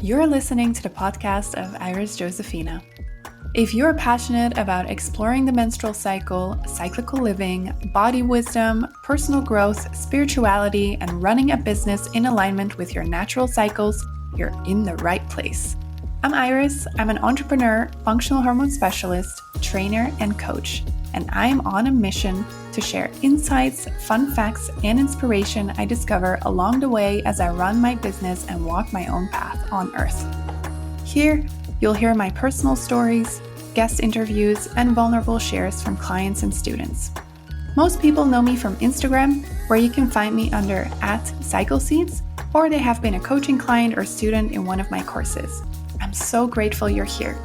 You're listening to the podcast of Iris Josephina. If you're passionate about exploring the menstrual cycle, cyclical living, body wisdom, personal growth, spirituality, and running a business in alignment with your natural cycles, you're in the right place. I'm Iris. I'm an entrepreneur, functional hormone specialist, trainer, and coach, and I am on a mission to share insights, fun facts, and inspiration I discover along the way as I run my business and walk my own path on Earth. Here, you'll hear my personal stories, guest interviews, and vulnerable shares from clients and students. Most people know me from Instagram, where you can find me under @CycleSeeds, or they have been a coaching client or student in one of my courses. I'm so grateful you're here.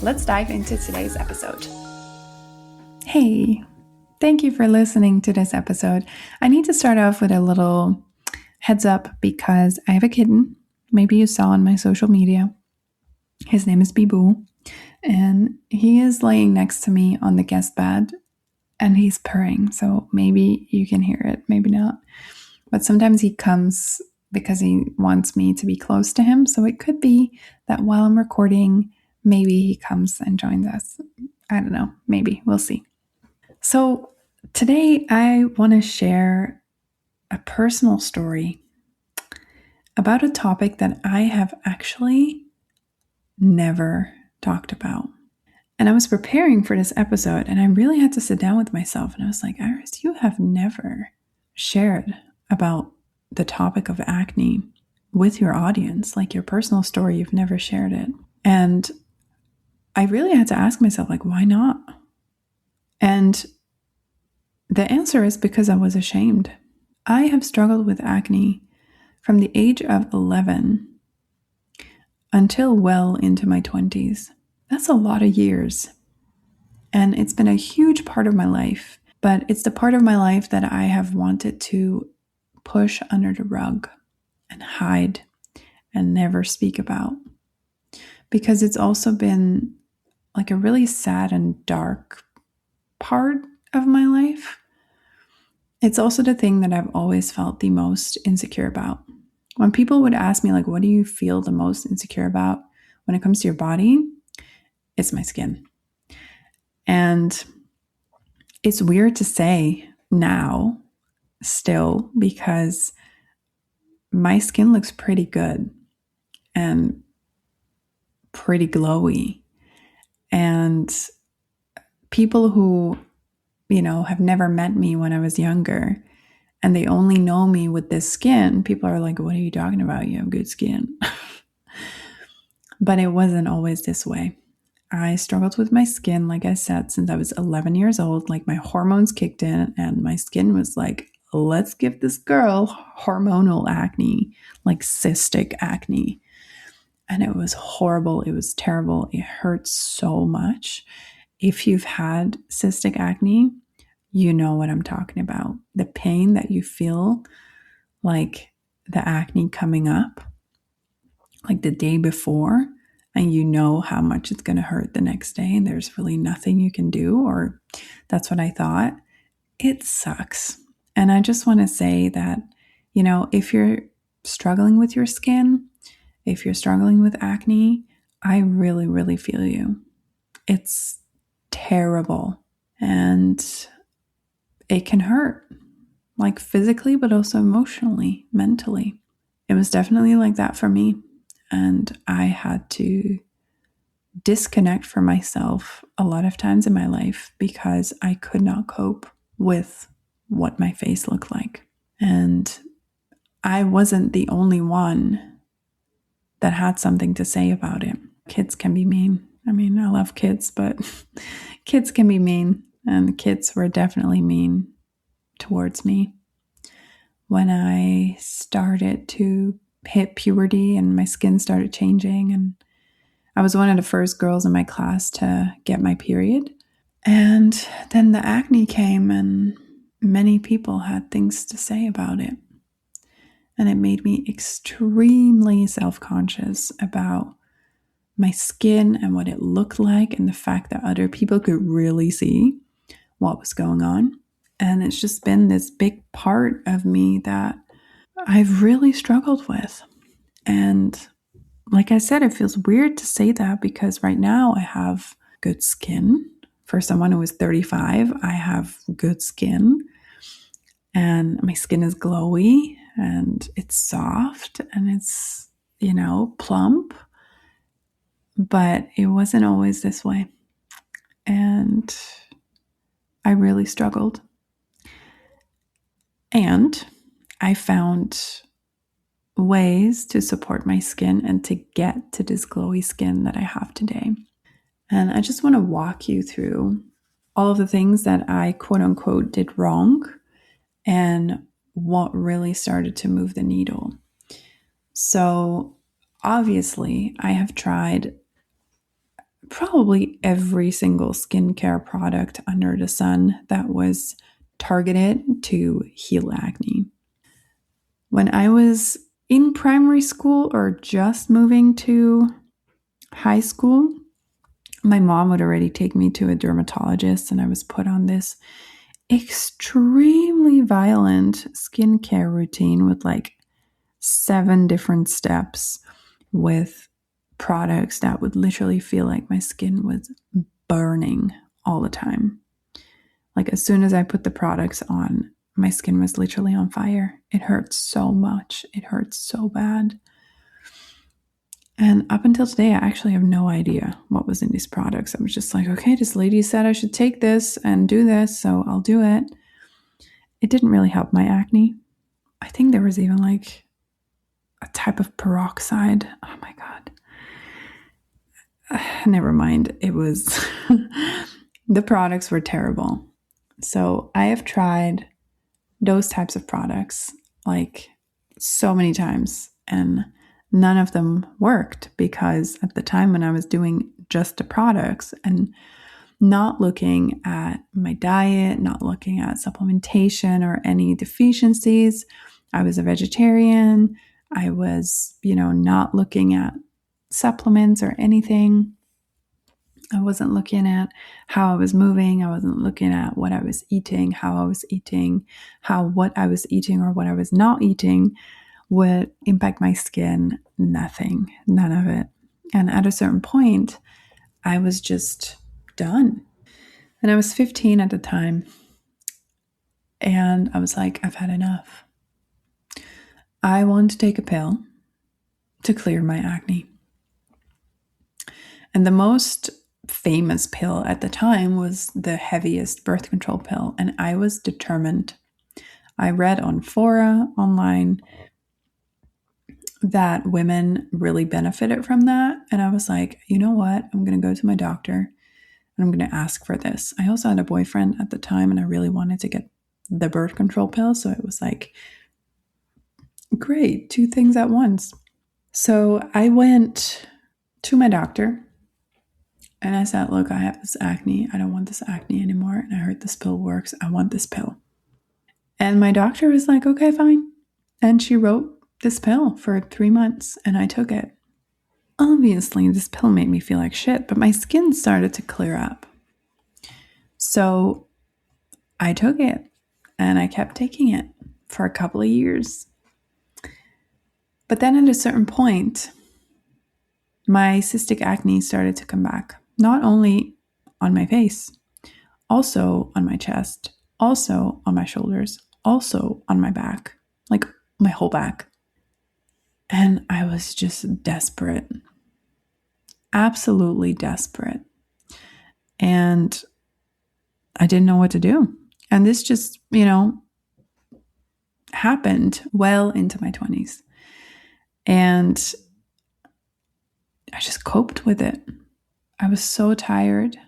Let's dive into today's episode. Hey, thank you for listening to this episode. I need to start off with a little heads up because I have a kitten. Maybe you saw on my social media. His name is Bibu, and he is laying next to me on the guest bed, and he's purring. So maybe you can hear it, maybe not. But sometimes he comes because he wants me to be close to him. So it could be that while I'm recording, maybe he comes and joins us. I don't know. Maybe. We'll see. So today I want to share a personal story about a topic that I have actually never talked about. And I was preparing for this episode and I really had to sit down with myself and I was like, Iris, you have never shared about the topic of acne with your audience, like your personal story, you've never shared it. And I really had to ask myself, like, why not? And the answer is because I was ashamed. I have struggled with acne from the age of 11 until well into my 20s. That's a lot of years. And it's been a huge part of my life, but it's the part of my life that I have wanted to push under the rug and hide and never speak about. Because it's also been like a really sad and dark part of my life. It's also the thing that I've always felt the most insecure about. When people would ask me, like, what do you feel the most insecure about when it comes to your body? It's my skin. And it's weird to say now still because my skin looks pretty good and pretty glowy. And people who, have never met me when I was younger and they only know me with this skin, people are like, what are you talking about? You have good skin. But it wasn't always this way. I struggled with my skin, like I said, since I was 11 years old. Like my hormones kicked in and my skin was like, let's give this girl hormonal acne, like cystic acne. And it was horrible. It was terrible. It hurt so much. If you've had cystic acne, you know what I'm talking about. The pain that you feel, like the acne coming up, like the day before, and you know how much it's going to hurt the next day, and there's really nothing you can do, or that's what I thought. It sucks. And I just want to say that, if you're struggling with your skin, if you're struggling with acne, I really, really feel you. It's terrible. And it can hurt, like physically, but also emotionally, mentally. It was definitely like that for me. And I had to disconnect from myself a lot of times in my life because I could not cope with what my face looked like. And I wasn't the only one that had something to say about it. Kids can be mean. I mean, I love kids, but kids can be mean. And the kids were definitely mean towards me. When I started to hit puberty and my skin started changing, and I was one of the first girls in my class to get my period. And then the acne came and many people had things to say about it. And it made me extremely self-conscious about my skin and what it looked like and the fact that other people could really see what was going on. And it's just been this big part of me that I've really struggled with. And like I said, it feels weird to say that because right now I have good skin. For someone who is 35, I have good skin and my skin is glowy and it's soft and it's, plump. But it wasn't always this way. And I really struggled. And I found ways to support my skin and to get to this glowy skin that I have today. And I just want to walk you through all of the things that I quote unquote did wrong and what really started to move the needle. So obviously, I have tried probably every single skincare product under the sun that was targeted to heal acne. When I was in primary school or just moving to high school, my mom would already take me to a dermatologist and I was put on this extremely violent skincare routine with like 7 different steps with products that would literally feel like my skin was burning all the time. Like as soon as I put the products on, my skin was literally on fire. It hurt so much. It hurt so bad. And up until today, I actually have no idea what was in these products. I was just like, okay, this lady said I should take this and do this, so I'll do it. It didn't really help my acne. I think there was even like a type of peroxide. Oh my God. Never mind. It was, the products were terrible. So I have tried those types of products like so many times and none of them worked because at the time when I was doing just the products and not looking at my diet, not looking at supplementation or any deficiencies, I was a vegetarian. I was, not looking at supplements or anything. I wasn't looking at how I was moving. I wasn't looking at what I was eating, how I was eating, how what I was eating or what I was not eating would impact my skin. Nothing, none of it. And at a certain point, I was just done. And I was 15 at the time. And I was like, I've had enough. I want to take a pill to clear my acne. And the most famous pill at the time was the heaviest birth control pill. And I was determined. I read on fora online that women really benefited from that. And I was like, you know what? I'm going to go to my doctor and I'm going to ask for this. I also had a boyfriend at the time and I really wanted to get the birth control pill. So it was like, great, 2 things at once. So I went to my doctor and I said, look, I have this acne. I don't want this acne anymore. And I heard this pill works. I want this pill. And my doctor was like, okay, fine. And she wrote this pill for 3 months and I took it. Obviously, this pill made me feel like shit, but my skin started to clear up. So I took it and I kept taking it for a couple of years. But then at a certain point, my cystic acne started to come back, not only on my face, also on my chest, also on my shoulders, also on my back, like my whole back. And I was just desperate, absolutely desperate. And I didn't know what to do. And this just, happened well into my 20s. And I just coped with it. I was so tired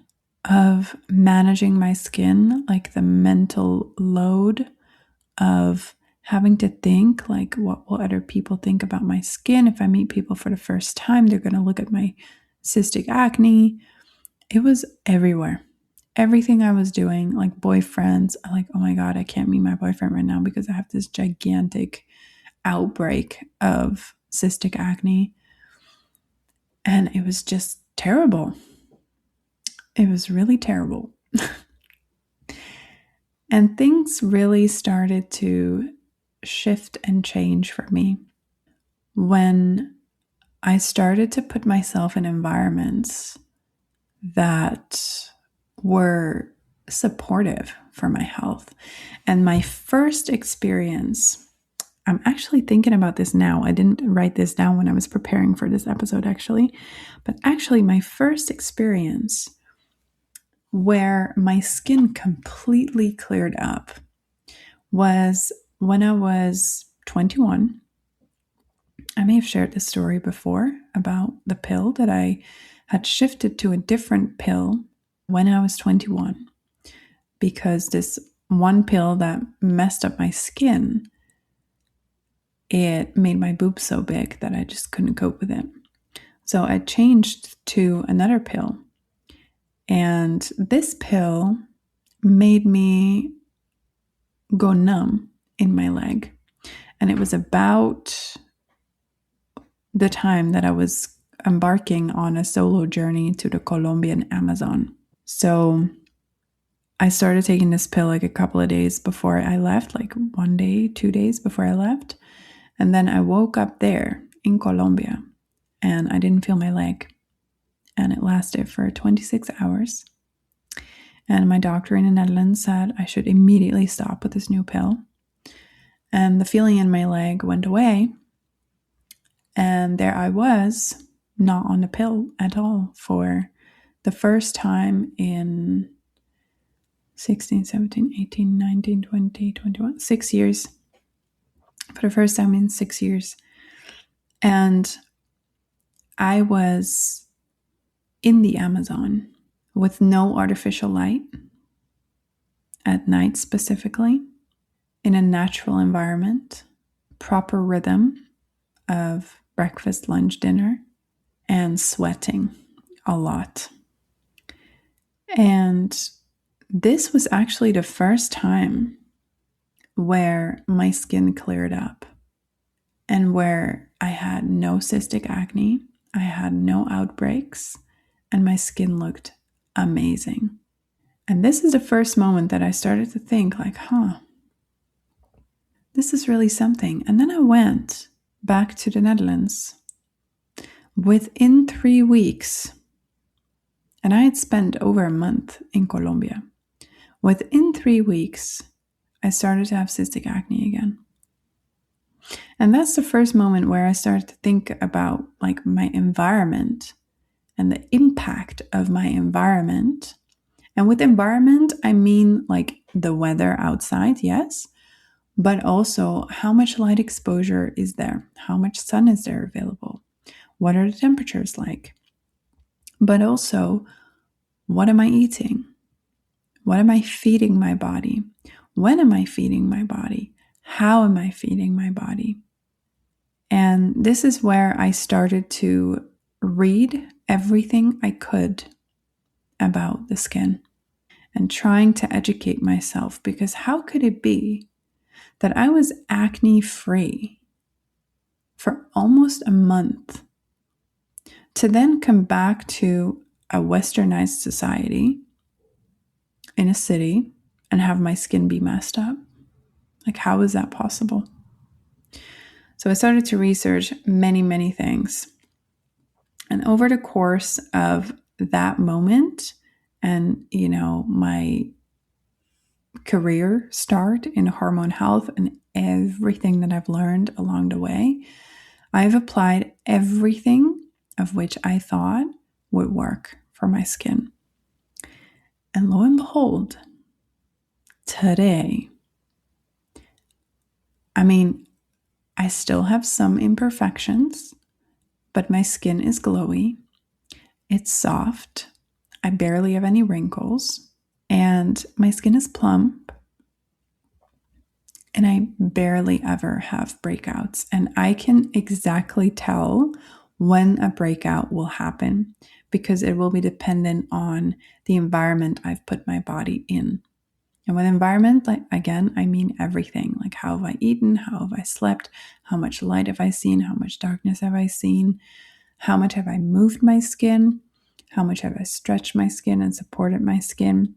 of managing my skin, like the mental load of having to think, like, what will other people think about my skin? If I meet people for the first time, they're going to look at my cystic acne. It was everywhere. Everything I was doing, like boyfriends, I'm like, oh my God, I can't meet my boyfriend right now because I have this gigantic outbreak of cystic acne. And it was just terrible. It was really terrible. And things really started to shift and change for me when I started to put myself in environments that were supportive for my health. And my first experience, I'm actually thinking about this now. I didn't write this down when I was preparing for this episode, actually. But actually, my first experience where my skin completely cleared up was when I was 21. I may have shared this story before about the pill that I had shifted to a different pill when I was 21 because this one pill that messed up my skin, it made my boobs so big that I just couldn't cope with it. So I changed to another pill. And this pill made me go numb in my leg. And it was about the time that I was embarking on a solo journey to the Colombian Amazon. So I started taking this pill like a couple of days before I left, like 1 day, 2 days before I left. And then I woke up there in Colombia and I didn't feel my leg. And it lasted for 26 hours. And my doctor in the Netherlands said I should immediately stop with this new pill. And the feeling in my leg went away. And there I was, not on the pill at all for the first time in 16, 17, 18, 19, 20, 21, 6 years. For the first time in 6 years. And I was in the Amazon with no artificial light at night specifically, in a natural environment, proper rhythm of breakfast, lunch, dinner, and sweating a lot. And this was actually the first time where my skin cleared up and where I had no cystic acne, I had no outbreaks, and my skin looked amazing. And this is the first moment that I started to think like, this is really something. And then I went back to the Netherlands within 3 weeks. And I had spent over a month in Colombia. Within 3 weeks, I started to have cystic acne again. And that's the first moment where I started to think about like my environment and the impact of my environment. And with environment, I mean like the weather outside, yes, but also how much light exposure is there? How much sun is there available? What are the temperatures like? But also, what am I eating? What am I feeding my body? When am I feeding my body? How am I feeding my body? And this is where I started to read everything I could about the skin and trying to educate myself, because how could it be that I was acne free for almost a month to then come back to a westernized society in a city and have my skin be messed up? Like, how is that possible? So I started to research many, many things. And over the course of that moment and, my career start in hormone health and everything that I've learned along the way, I've applied everything of which I thought would work for my skin. And lo and behold, today, I still have some imperfections, but my skin is glowy. It's soft. I barely have any wrinkles. And my skin is plump. And I barely ever have breakouts. And I can exactly tell when a breakout will happen because it will be dependent on the environment I've put my body in. And with environment, again, I mean everything. Like, how have I eaten? How have I slept? How much light have I seen? How much darkness have I seen? How much have I moved my skin? How much have I stretched my skin and supported my skin?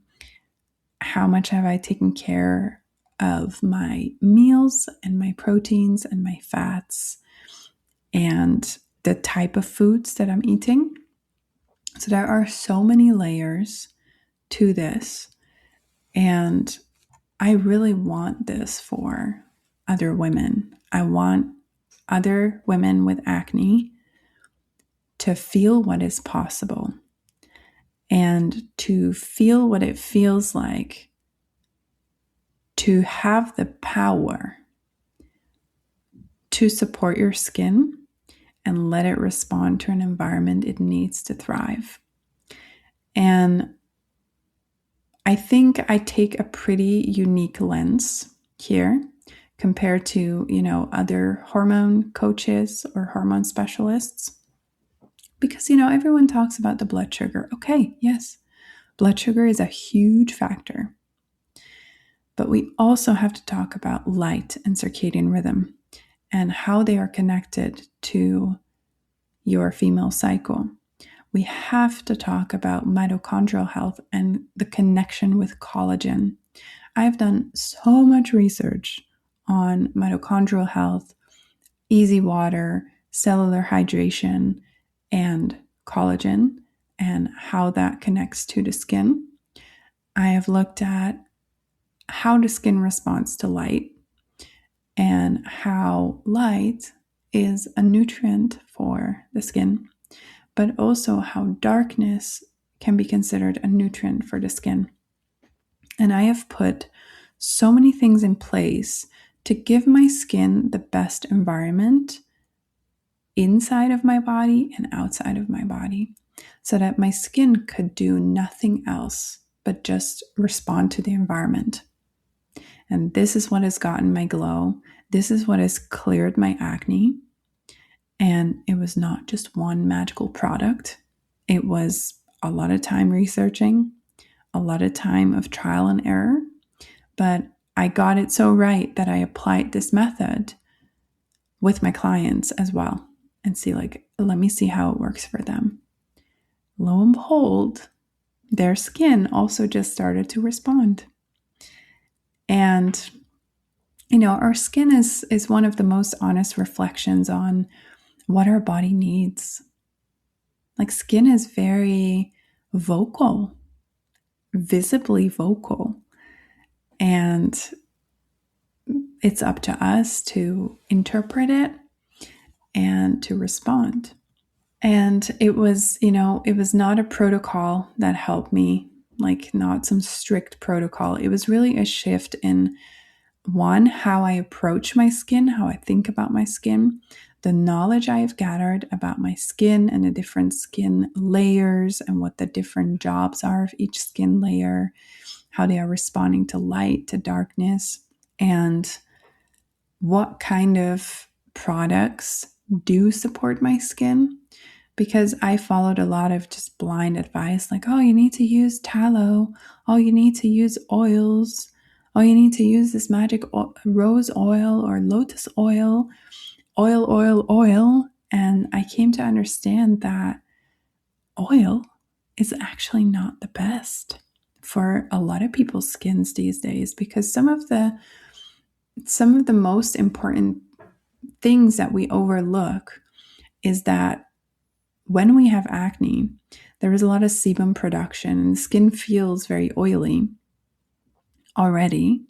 How much have I taken care of my meals and my proteins and my fats? And the type of foods that I'm eating. So there are so many layers to this. And I really want this for other women. I want other women with acne to feel what is possible and to feel what it feels like to have the power to support your skin and let it respond to an environment it needs to thrive. And I think I take a pretty unique lens here compared to, other hormone coaches or hormone specialists. Because, everyone talks about the blood sugar. Okay, yes, blood sugar is a huge factor. But we also have to talk about light and circadian rhythm and how they are connected to your female cycle. We have to talk about mitochondrial health and the connection with collagen. I've done so much research on mitochondrial health, easy water, cellular hydration, and collagen, and how that connects to the skin. I have looked at how the skin responds to light and how light is a nutrient for the skin, but also how darkness can be considered a nutrient for the skin. And I have put so many things in place to give my skin the best environment inside of my body and outside of my body, so that my skin could do nothing else but just respond to the environment. And this is what has gotten my glow. This is what has cleared my acne. And it was not just one magical product. It was a lot of time researching, a lot of time of trial and error. But I got it so right that I applied this method with my clients as well and let me see how it works for them. Lo and behold, their skin also just started to respond. And, our skin is one of the most honest reflections on what our body needs. Like, skin is very vocal, visibly vocal. And it's up to us to interpret it and to respond. And it was not a protocol that helped me, not some strict protocol. It was really a shift in one, how I approach my skin, how I think about my skin, the knowledge I have gathered about my skin and the different skin layers and what the different jobs are of each skin layer, how they are responding to light, to darkness, and what kind of products do support my skin. Because I followed a lot of just blind advice, like, oh, you need to use tallow, oh, you need to use oils, oh, you need to use this magic rose oil or lotus oil, oil. And I came to understand that oil is actually not the best for a lot of people's skins these days, because some of the most important things that we overlook is that when we have acne, there is a lot of sebum production and the skin feels very oily already.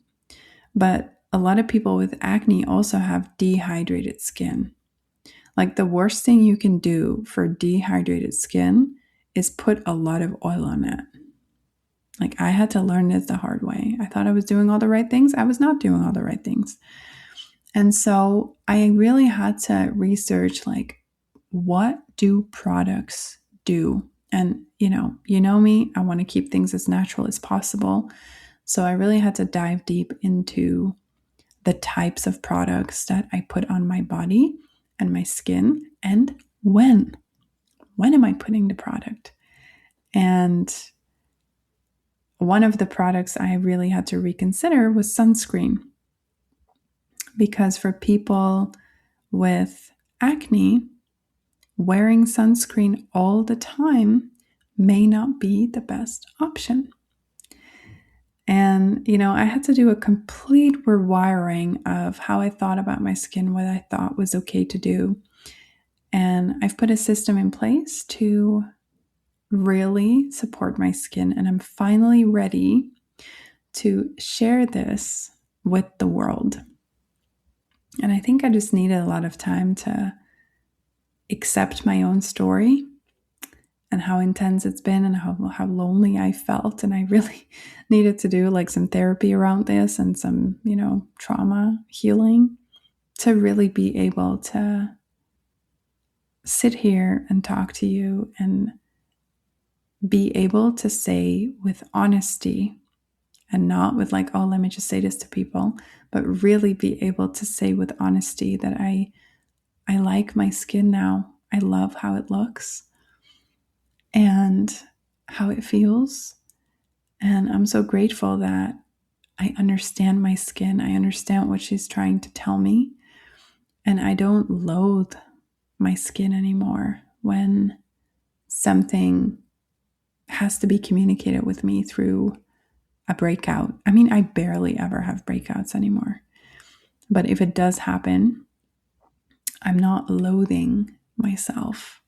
But a lot of people with acne also have dehydrated skin. Like, the worst thing you can do for dehydrated skin is put a lot of oil on it. Like, I had to learn this the hard way. I thought I was doing all the right things. I was not doing all the right things. And so I really had to research, what do products do? And, you know me, I want to keep things as natural as possible. So I really had to dive deep into the types of products that I put on my body and my skin, and when am I putting the product? And one of the products I really had to reconsider was sunscreen. Because for people with acne, wearing sunscreen all the time may not be the best option. And, I had to do a complete rewiring of how I thought about my skin, what I thought was okay to do. And I've put a system in place to really support my skin. And I'm finally ready to share this with the world. And I think I just needed a lot of time to accept my own story and how intense it's been and how lonely I felt. And I really needed to do like some therapy around this and some, trauma healing to really be able to sit here and talk to you and be able to say with honesty and not with like, oh, let me just say this to people, but really be able to say with honesty that I like my skin now. I love how it looks and how it feels. And I'm so grateful that I understand my skin. I understand what she's trying to tell me. And I don't loathe my skin anymore when something has to be communicated with me through a breakout. I mean, I barely ever have breakouts anymore. But if it does happen, I'm not loathing myself.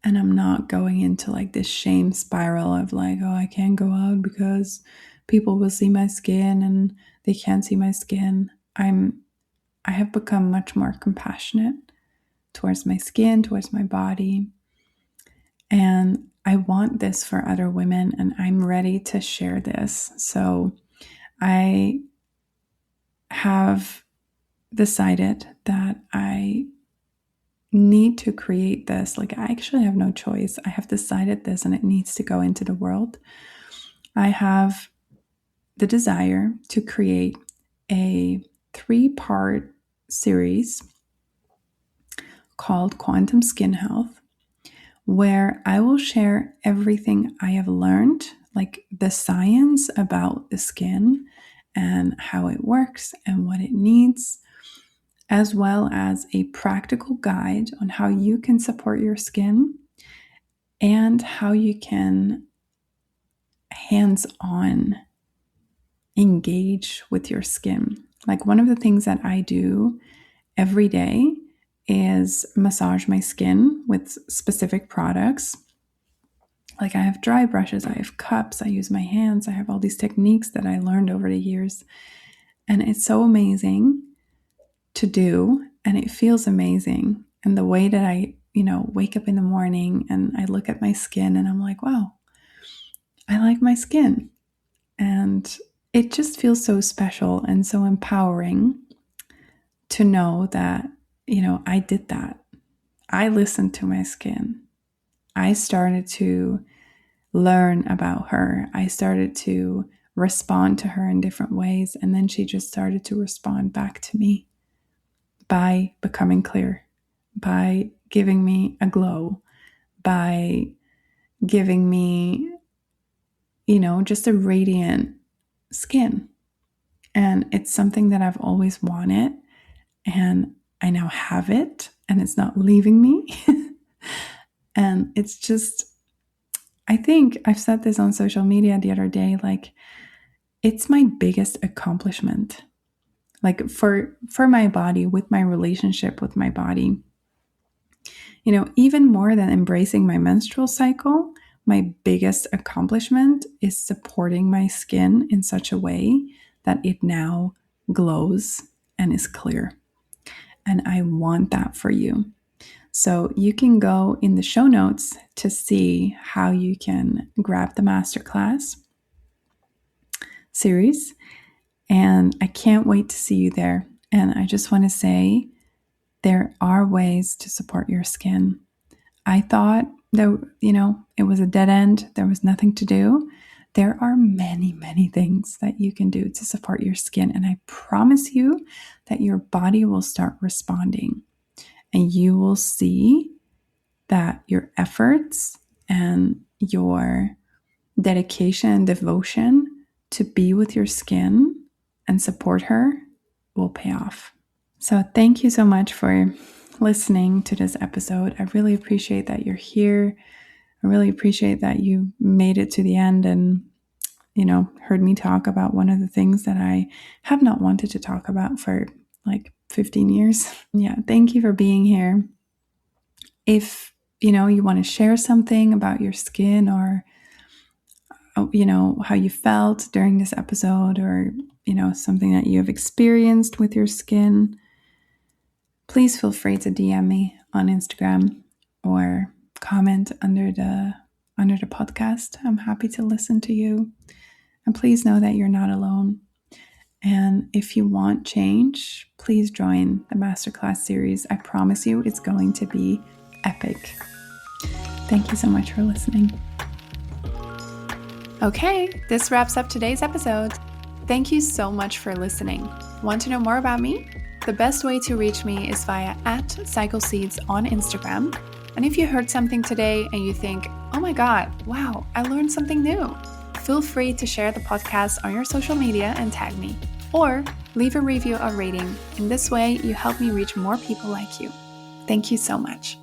And I'm not going into like this shame spiral of like, oh, I can't go out because people will see my skin and they can't see my skin. I have become much more compassionate towards my skin, towards my body. And I want this for other women, and I'm ready to share this. So I have decided that I need to create this. Like, I actually have no choice. I have decided this and it needs to go into the world. I have the desire to create a 3-part series called Quantum Skin Health, where I will share everything I have learned, like the science about the skin and how it works and what it needs, as well as a practical guide on how you can support your skin and how you can hands-on engage with your skin. Like, one of the things that I do every day is massage my skin with specific products. Like, I have dry brushes, I have cups, I use my hands, I have all these techniques that I learned over the years. And it's so amazing to do, and it feels amazing. And the way that I, wake up in the morning and I look at my skin and I'm like, wow, I like my skin. And it just feels so special and so empowering to know that, I did that. I listened to my skin. I started to learn about her. I started to respond to her in different ways. And then she just started to respond back to me by becoming clear, by giving me a glow, by giving me, just a radiant skin. And it's something that I've always wanted. And I now have it, and it's not leaving me. And it's just, I think I've said this on social media the other day, like, it's my biggest accomplishment. Like, for my body, with my relationship with my body, even more than embracing my menstrual cycle, my biggest accomplishment is supporting my skin in such a way that it now glows and is clear. And I want that for you. So you can go in the show notes to see how you can grab the masterclass series. And I can't wait to see you there. And I just want to say, there are ways to support your skin. I thought that, it was a dead end. There was nothing to do. There are many, many things that you can do to support your skin. And I promise you that your body will start responding. And you will see that your efforts and your dedication and devotion to be with your skin and support her will pay off. So thank you so much for listening to this episode. I really appreciate that you're here. I really appreciate that you made it to the end and, heard me talk about one of the things that I have not wanted to talk about for like 15 years. Yeah, thank you for being here. If, you want to share something about your skin or, how you felt during this episode or, something that you have experienced with your skin, please feel free to DM me on Instagram or comment under the podcast. I'm happy to listen to you. And please know that you're not alone. And if you want change, please join the masterclass series. I promise you it's going to be epic. Thank you so much for listening. Okay, this wraps up today's episode. Thank you so much for listening. Want to know more about me? The best way to reach me is via @CycleSeeds on Instagram. And if you heard something today and you think, oh my God, wow, I learned something new, feel free to share the podcast on your social media and tag me. Or leave a review or rating. In this way, you help me reach more people like you. Thank you so much.